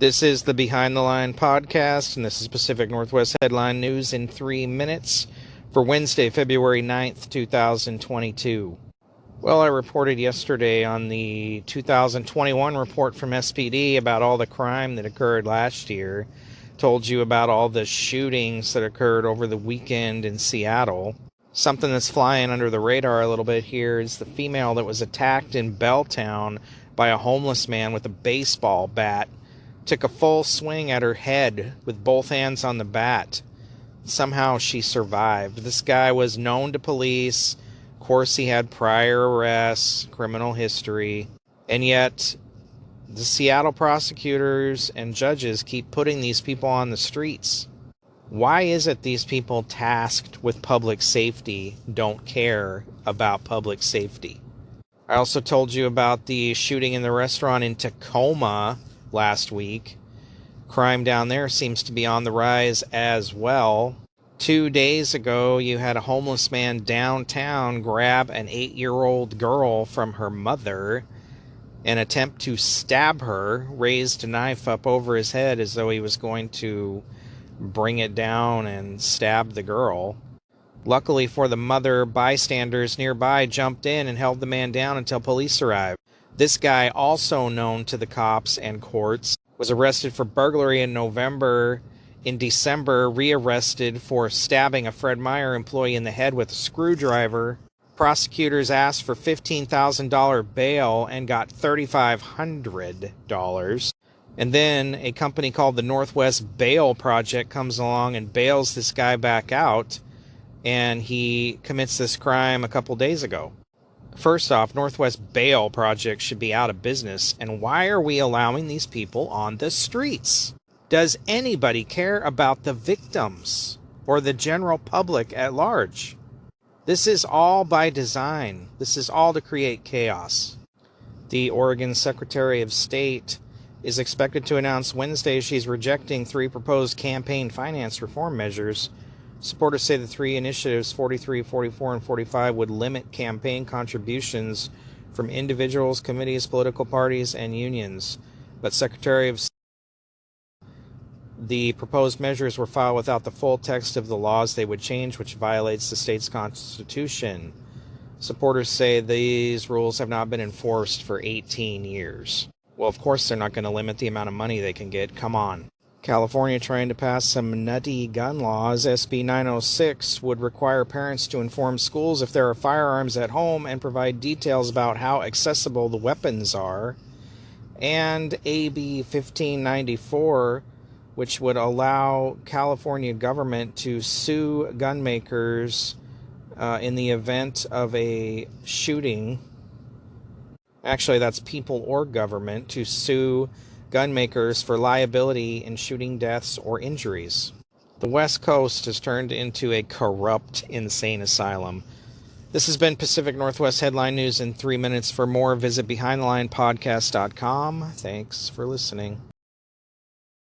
This is the Behind the Line podcast, and this is Pacific Northwest headline news in 3 minutes for Wednesday, February 9th, 2022. Well, I reported yesterday on the 2021 report from SPD about all the crime that occurred last year. Told you about all the shootings that occurred over the weekend in Seattle. Something that's flying under the radar a little bit here is the female that was attacked in Belltown by a homeless man with a baseball bat. Took a full swing at her head with both hands on the bat. Somehow she survived. This guy was known to police. Of course, he had prior arrests, criminal history. And yet, the Seattle prosecutors and judges keep putting these people on the streets. Why is it these people tasked with public safety don't care about public safety? I also told you about the shooting in the restaurant in Tacoma last week. Crime down there seems to be on the rise as well. 2 days ago, you had a homeless man downtown grab an 8-year-old girl from her mother and attempt to stab her, raised a knife up over his head as though he was going to bring it down and stab the girl. Luckily for the mother, bystanders nearby jumped in and held the man down until police arrived. This guy, also known to the cops and courts, was arrested for burglary in November. In December, rearrested for stabbing a Fred Meyer employee in the head with a screwdriver. Prosecutors asked for $15,000 bail and got $3,500. And then a company called the Northwest Bail Project comes along and bails this guy back out, and he commits this crime a couple days ago. First off, Northwest Bail Project should be out of business, and why are we allowing these people on the streets? Does anybody care about the victims or the general public at large? This is all by design. This is all to create chaos. The Oregon Secretary of State is expected to announce Wednesday she's rejecting 3 proposed campaign finance reform measures. Supporters say the 3 initiatives, 43, 44, and 45, would limit campaign contributions from individuals, committees, political parties, and unions. But Secretary of State, the proposed measures were filed without the full text of the laws they would change, which violates the state's constitution. Supporters say these rules have not been enforced for 18 years. Well, of course they're not going to limit the amount of money they can get. Come on. California trying to pass some nutty gun laws. SB 906 would require parents to inform schools if there are firearms at home and provide details about how accessible the weapons are. And AB 1594, which would allow California government to sue gun makers in the event of a shooting. Actually, that's people or government to sue gun makers for liability in shooting deaths or injuries. The West Coast has turned into a corrupt, insane asylum. This has been Pacific Northwest Headline News in 3 minutes. For more, visit BehindTheLinePodcast.com. Thanks for listening.